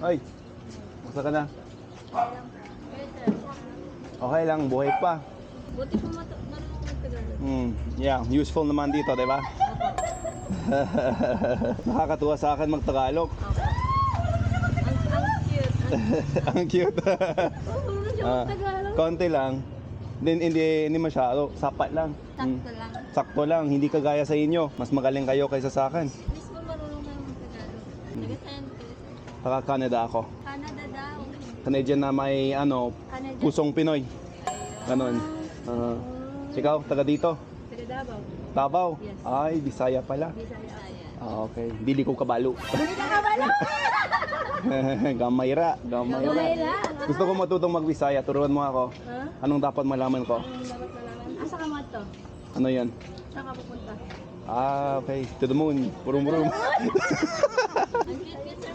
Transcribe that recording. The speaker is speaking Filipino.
Ay, basta ka na. Okay lang, buhay pa. Buti po marunong mag-Tagalog. Yeah, useful naman dito, di ba? Nakakatuwa sa akin mag-Tagalog. Ang cute. Ang cute. Marunong siya mag-Tagalog. Konti lang. Then hindi masyado, sapat lang. Sakto lang. Sakto lang, hindi kagaya sa inyo. Mas magaling kayo kaysa sa akin. Miss mo marunong kayo mag-Tagalog. Taga-saan ka? Saka Canada ako. Canada daw. Canadian na may Canada. pusong Pinoy. Ganon. Ikaw, taga dito? Taga Davao. Davao? Yes. Ay, Bisaya pala. Bisaya. Okay. Dili ko kabalo. Hindi ka kabalo! Gamayra. Gamayra. Gusto ko matutong mag-Bisaya. Turuan mo ako. Ha? Anong dapat malaman ko? Anong dapat malaman? Asa ka mo to? Ano yan? Saan ka pupunta? Okay. To the moon. Burum-burum. Ang cute-cute sir